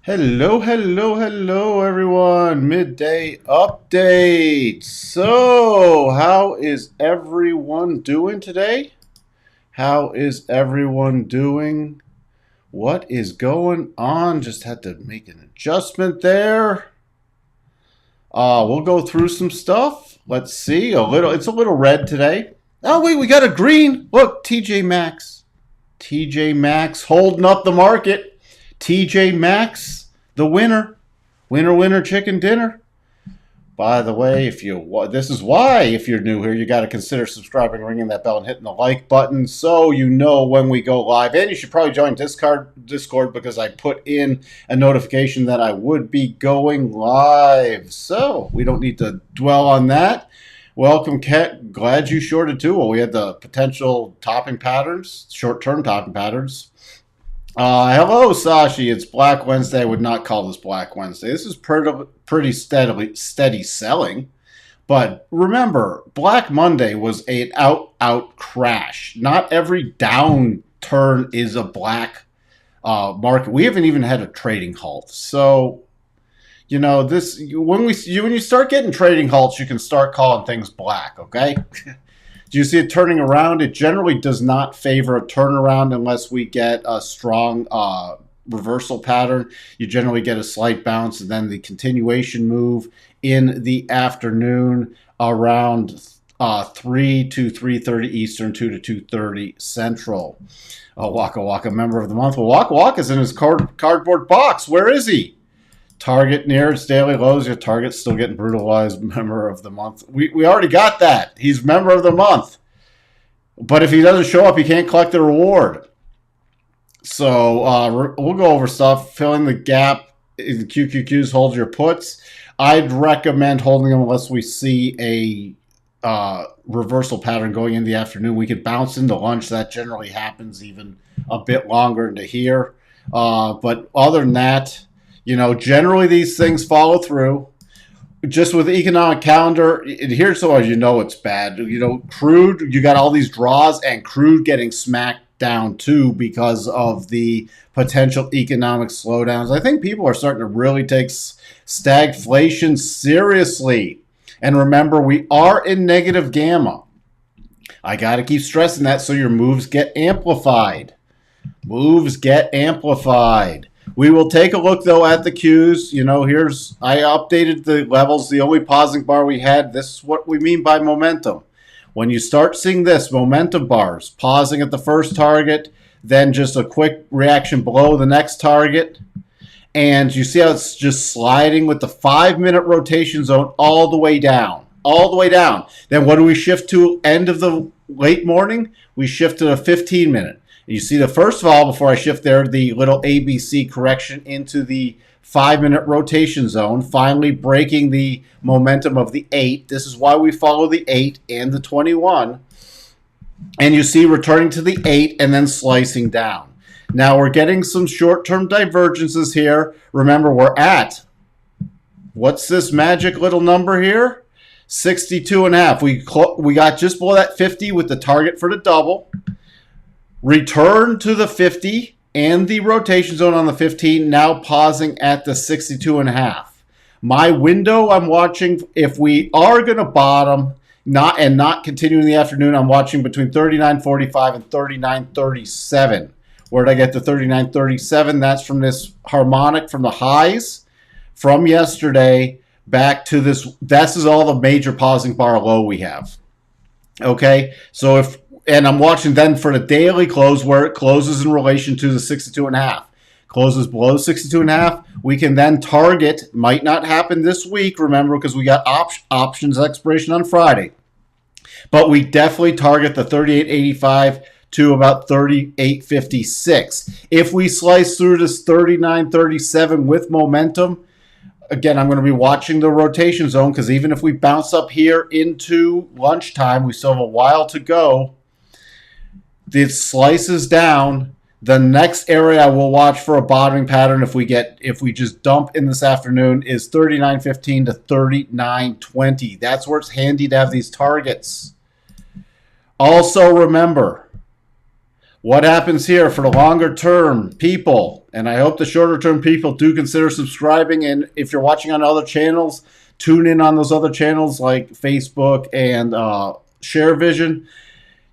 Hello, hello, hello, everyone. Midday update. So, how is everyone doing today? How is everyone doing? What is going on? Just had to make an adjustment there. We'll go through some stuff. Let's see. It's a little red today. Oh, wait, we got a green. Look, TJ Maxx. TJ Maxx holding up the market. TJ Maxx, the winner. Winner, winner, chicken dinner. By the way, this is why, if you're new here, you got to consider subscribing, ringing that bell, and hitting the like button so you know when we go live. And you should probably join Discord because I put in a notification that I would be going live. So we don't need to dwell on that. Welcome, Ket. Glad you shorted too. Well, we had the potential topping patterns, short-term topping patterns. Hello, Sashi. It's Black Wednesday. I would not call this Black Wednesday. This is pretty steady selling. But remember, Black Monday was an out crash. Not every downturn is a black market. We haven't even had a trading halt. So, when you start getting trading halts, you can start calling things black, okay? Do you see it turning around? It generally does not favor a turnaround unless we get a strong reversal pattern. You generally get a slight bounce and then the continuation move in the afternoon around 3 to 3:30 Eastern, 2 to 2:30 Central. Waka Waka, member of the month. Well, Waka Waka's in his cardboard box. Where is he? Target near its daily lows. Your target's still getting brutalized. Member of the month. We already got that. He's member of the month. But if he doesn't show up, he can't collect the reward. So we'll go over stuff. Filling the gap in QQQs. Hold your puts. I'd recommend holding them unless we see a reversal pattern going in the afternoon. We could bounce into lunch. That generally happens even a bit longer into here. But other than that, generally these things follow through. Just with the economic calendar, here's so you know it's bad. Crude, you got all these draws and crude getting smacked down too because of the potential economic slowdowns. I think people are starting to really take stagflation seriously. And remember, we are in negative gamma. I got to keep stressing that so your moves get amplified. Moves get amplified. We will take a look, though, at the Qs. I updated the levels. The only pausing bar we had, this is what we mean by momentum. When you start seeing this, momentum bars, pausing at the first target, then just a quick reaction below the next target. And you see how it's just sliding with the 5-minute rotation zone all the way down. All the way down. Then what do we shift to end of the late morning? We shift to a 15-minute. You see first of all, before I shift there, the little ABC correction into the 5-minute rotation zone, finally breaking the momentum of the 8. This is why we follow the 8 and the 21. And you see returning to the 8 and then slicing down. Now we're getting some short-term divergences here. Remember, we're at, what's this magic little number here? 62.5. We got just below that 50 with the target for the double. Return to the 50 and the rotation zone on the 15, now pausing at the 62.5. My window I'm watching, if we are going to bottom not continue in the afternoon, I'm watching between 39.45 and 39.37. Where did I get the 39.37? That's from this harmonic from the highs from yesterday back to this. This is all the major pausing bar low we have. Okay, so and I'm watching then for the daily close where it closes in relation to the 62.5. Closes below 62.5. We can then target, might not happen this week, remember, because we got options expiration on Friday. But we definitely target the 38.85 to about 38.56. If we slice through this 39.37 with momentum, again, I'm going to be watching the rotation zone because even if we bounce up here into lunchtime, we still have a while to go. It slices down. The next area I will watch for a bottoming pattern if we just dump in this afternoon is 39.15 to 39.20. That's where it's handy to have these targets. Also remember, What happens here for the longer term people? And I hope the shorter term people do consider subscribing. And if you're watching on other channels, tune in on those other channels like Facebook and Share Vision.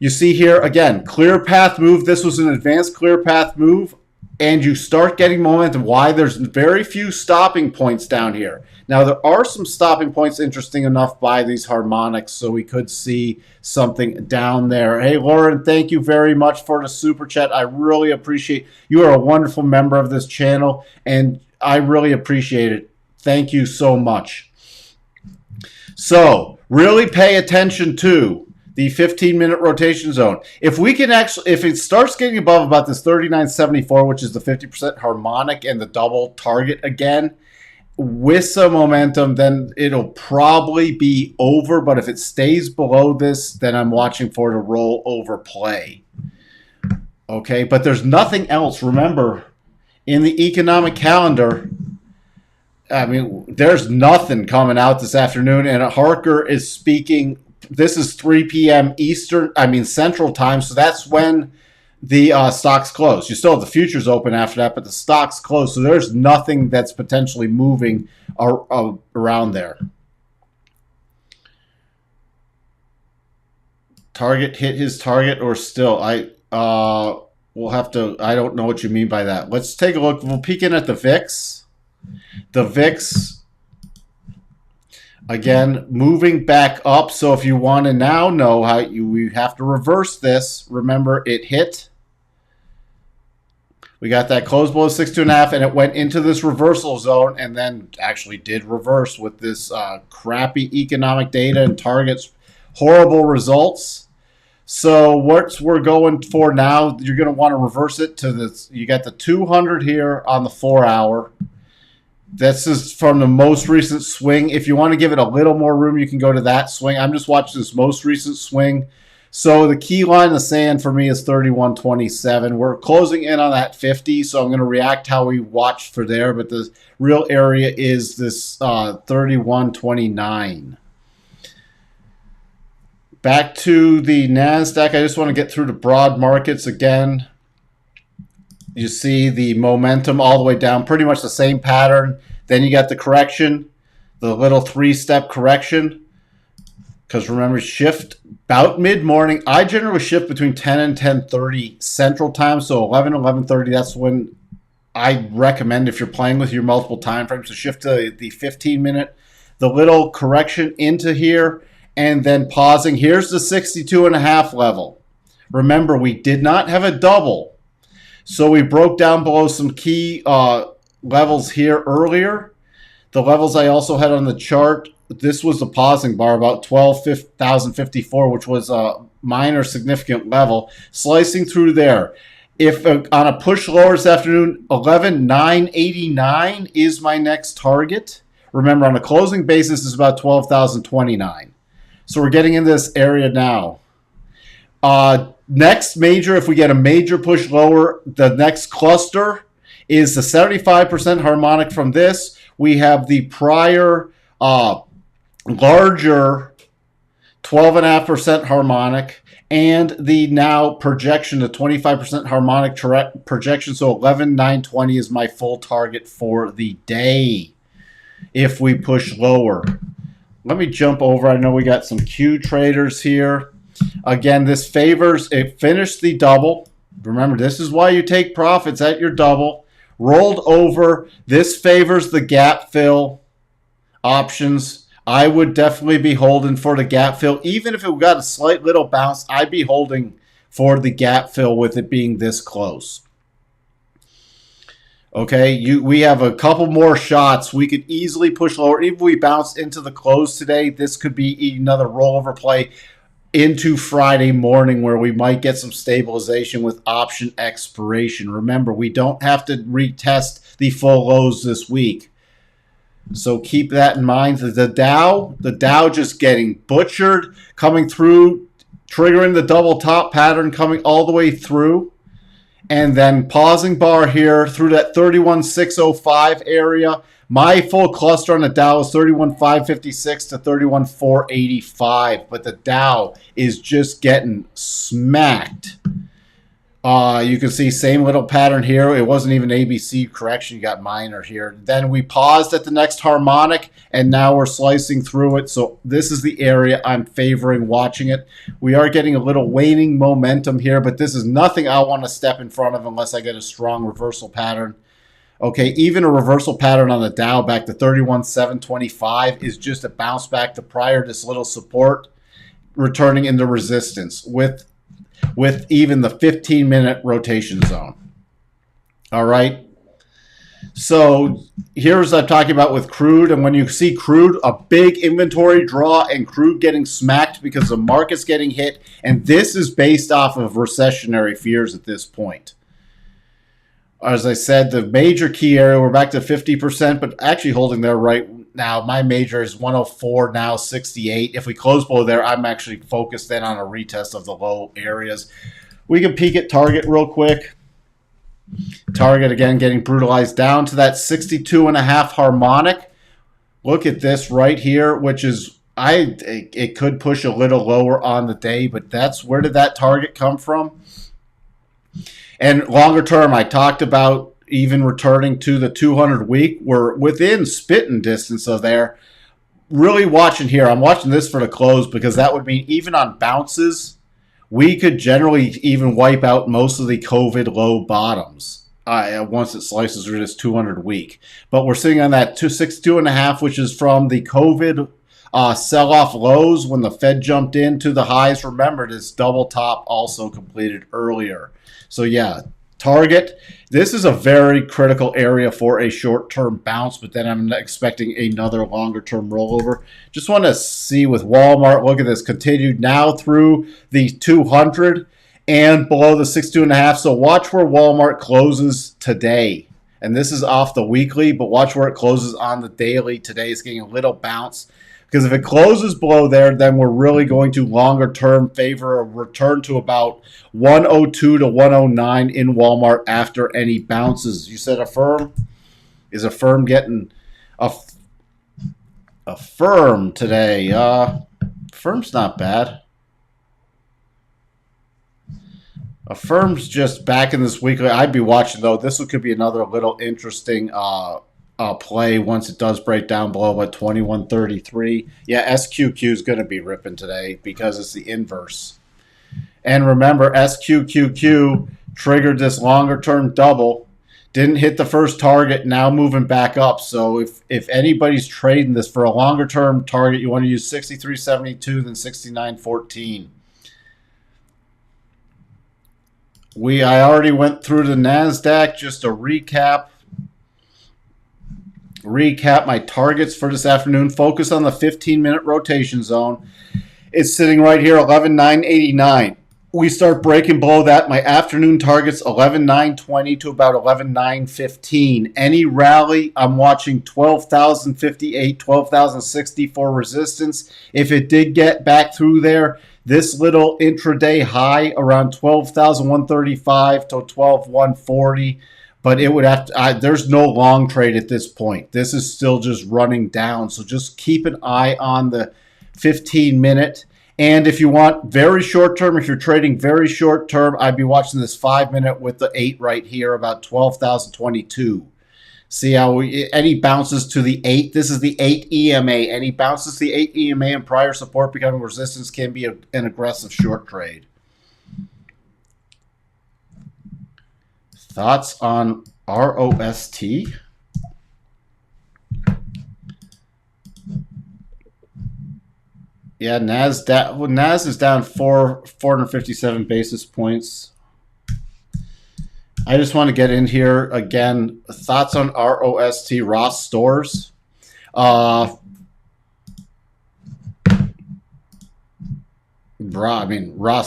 You see here, again, clear path move. This was an advanced clear path move. And you start getting momentum. Why? There's very few stopping points down here. Now, there are some stopping points, interesting enough, by these harmonics, so we could see something down there. Hey, Lauren, thank you very much for the super chat. I really appreciate you. Are a wonderful member of this channel, and I really appreciate it. Thank you so much. So, really pay attention to the 15-minute rotation zone. If we can actually, if it starts getting above about this 39.74, which is the 50% harmonic and the double target again, with some momentum, then it'll probably be over. But if it stays below this, then I'm watching for the rollover play. Okay, but there's nothing else. Remember, in the economic calendar, I mean, there's nothing coming out this afternoon, and Harker is speaking. This is 3 p.m. Central time, so that's when the stocks close. You still have the futures open after that, but the stocks close, so there's nothing that's potentially moving around there. Target hit his target or still? We'll have to, I don't know what you mean by that. Let's take a look. We'll peek in at the VIX. The VIX, again, moving back up. So if you want to now know how we have to reverse this, remember it hit. We got that close below 62.5, and it went into this reversal zone, and then actually did reverse with this crappy economic data and targets, horrible results. So what we're going for now, you're going to want to reverse it to this. You got the 200 here on the 4-hour. This is from the most recent swing. If you want to give it a little more room, you can go to that swing. I'm just watching this most recent swing. So the key line in the sand for me is 31.27. We're closing in on that 50, so I'm going to react how we watched for there. But the real area is this 31.29. Back to the NASDAQ. I just want to get through the broad markets again. You see the momentum all the way down, pretty much the same pattern. Then you got the correction, the little 3-step correction. Because remember, shift about mid-morning. I generally shift between 10 and 10:30 Central Time. So 11, 11:30, that's when I recommend, if you're playing with your multiple time frames, to shift to the 15-minute. The little correction into here, and then pausing. Here's the 62.5 level. Remember, we did not have a double. So we broke down below some key levels here earlier. The levels I also had on the chart, this was the pausing bar, about 12,054, which was a minor significant level. Slicing through there. If on a push lower this afternoon, 11,989 is my next target. Remember, on a closing basis, it's about 12,029. So we're getting into this area now. Next major, if we get a major push lower, the next cluster is the 75% harmonic from this. We have the prior larger 12.5% harmonic, and the now projection, the 25% harmonic projection. So 11,920 is my full target for the day if we push lower. Let me jump over. I know we got some Q traders here. Again, this favors, it finished the double. Remember, this is why you take profits at your double. Rolled over. This favors the gap fill options. I would definitely be holding for the gap fill. Even if it got a slight little bounce, I'd be holding for the gap fill with it being this close. Okay, we have a couple more shots. We could easily push lower. Even if we bounce into the close today, this could be another rollover play into Friday morning where we might get some stabilization with option expiration. Remember, we don't have to retest the full lows this week. So keep that in mind. The Dow just getting butchered, coming through, triggering the double top pattern, coming all the way through. And then pausing bar here through that 31,605 area. My full cluster on the Dow is 31,556 to 31,485. But the Dow is just getting smacked. You can see same little pattern here. It wasn't even ABC correction. You got minor here. Then we paused at the next harmonic, and now we're slicing through it. So this is the area I'm favoring watching it. We are getting a little waning momentum here, but this is nothing I want to step in front of unless I get a strong reversal pattern. Okay, even a reversal pattern on the Dow back to 31,725 is just a bounce back to prior this little support, returning into resistance with even the 15-minute rotation zone. All right. So here's what I'm talking about with crude. And when you see crude, a big inventory draw and crude getting smacked because the market's getting hit. And this is based off of recessionary fears at this point. As I said, the major key area, we're back to 50%, but actually holding there right now. My major is 104, now 68. If we close below there, I'm actually focused then on a retest of the low areas. We can peek at Target real quick. Target, again, getting brutalized down to that 62.5 harmonic. Look at this right here, which is, it could push a little lower on the day, but that's, where did that target come from? And longer term, I talked about even returning to the 200 week. We're within spitting distance of there. Really watching here. I'm watching this for the close because that would mean even on bounces, we could generally even wipe out most of the COVID low bottoms once it slices through this 200 week. But we're sitting on that 262.5, which is from the COVID sell-off lows when the Fed jumped into the highs. Remember, this double top also completed earlier. So yeah, Target, this is a very critical area for a short-term bounce, but then I'm expecting another longer-term rollover. Just want to see with Walmart, look at this, continued now through the 200 and below the 62.5. So watch where Walmart closes today. And this is off the weekly, but watch where it closes on the daily. Today is getting a little bounce. Because if it closes below there, then we're really going to longer term favor a return to about 102 to 109 in Walmart after any bounces. You said Affirm? Is Affirm getting Affirm today? Affirm's not bad. Affirm's just back in this weekly. I'd be watching though. This could be another little interesting play once it does break down below at 2133. Yeah, SQQ is going to be ripping today because it's the inverse. And remember, SQQQ triggered this longer term double, didn't hit the first target, now moving back up. So if anybody's trading this for a longer term target, you want to use 63.72 then 69.14. I already went through the NASDAQ, just a recap my targets for this afternoon. Focus on the 15-minute rotation zone. It's sitting right here, 11,989. We start breaking below that. My afternoon targets 11,920 to about 11,915. Any rally, I'm watching 12,058, 12,060 for resistance. If it did get back through there, this little intraday high around 12,135 to 12,140. But it would have to, there's no long trade at this point. This is still just running down. So just keep an eye on the 15-minute. And if you want very short term, if you're trading very short term, I'd be watching this 5-minute with the 8 right here, about 12,022. See how any bounces to the 8. This is the 8 EMA. Any bounces to the 8 EMA and prior support becoming resistance can be an aggressive short trade. Thoughts on ROST? Yeah, NAS is down 457 basis points. I just want to get in here again. Thoughts on ROST, Ross Stores? Ross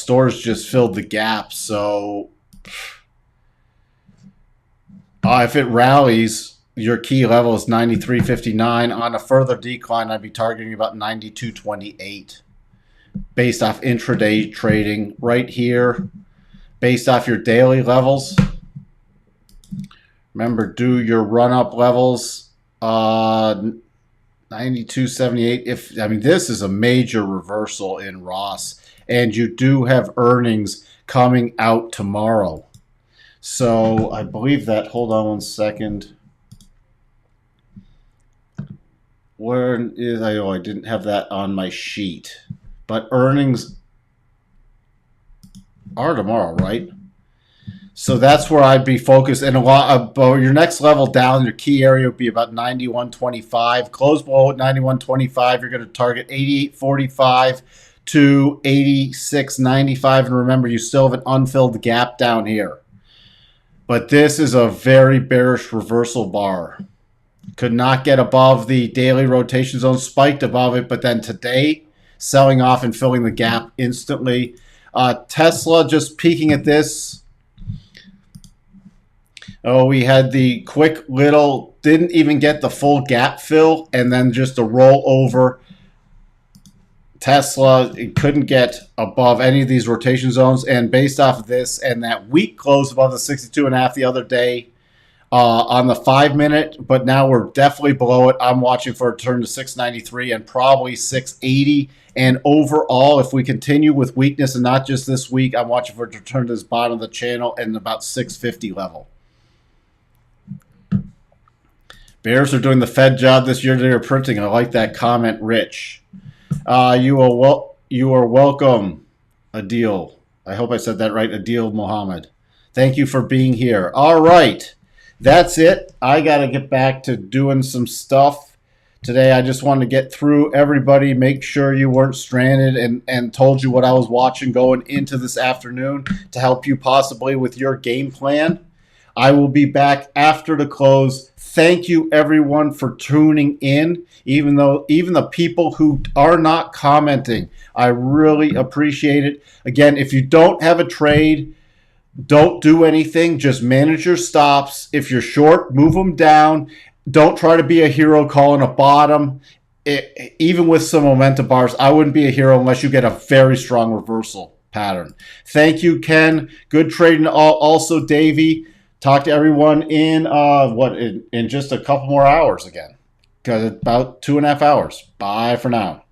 Stores just filled the gap, so if it rallies, your key level is 93.59. On a further decline, I'd be targeting about 92.28 based off intraday trading right here, based off your daily levels. Remember, do your run-up levels, 92.78. This is a major reversal in Ross. and you do have earnings coming out tomorrow. So I believe that, hold on one second. Where is I? Oh, I didn't have that on my sheet. But earnings are tomorrow, right? So that's where I'd be focused. And a lot of your next level down, your key area would be about 91.25. Close below 91.25. You're going to target 88.45 to 86.95. And remember, you still have an unfilled gap down here. But this is a very bearish reversal bar. Could not get above the daily rotation zone, spiked above it, but then today, selling off and filling the gap instantly. Tesla just peeking at this. Oh, we had the quick little, didn't even get the full gap fill, and then just a roll over. Tesla, it couldn't get above any of these rotation zones, and based off of this and that weak close above the 62.5 the other day on the 5-minute, but now we're definitely below it. I'm watching for a turn to 693 and probably 680. And overall, if we continue with weakness and not just this week, I'm watching for a return to this bottom of the channel and about 650 level. Bears are doing the Fed job this year. They're printing. I like that comment, Rich. You are welcome, Adil. I hope I said that right, Adil Mohammed. Thank you for being here. All right, that's it. I got to get back to doing some stuff today. I just wanted to get through everybody, make sure you weren't stranded, and told you what I was watching going into this afternoon to help you possibly with your game plan. I will be back after the close. Thank you, everyone, for tuning in. Even the people who are not commenting, I really appreciate it. Again, if you don't have a trade, don't do anything. Just manage your stops. If you're short, move them down. Don't try to be a hero calling a bottom. Even with some momentum bars, I wouldn't be a hero unless you get a very strong reversal pattern. Thank you, Ken. Good trading. Also, Davey. Talk to everyone in just a couple more hours again, because it's about 2.5 hours. Bye for now.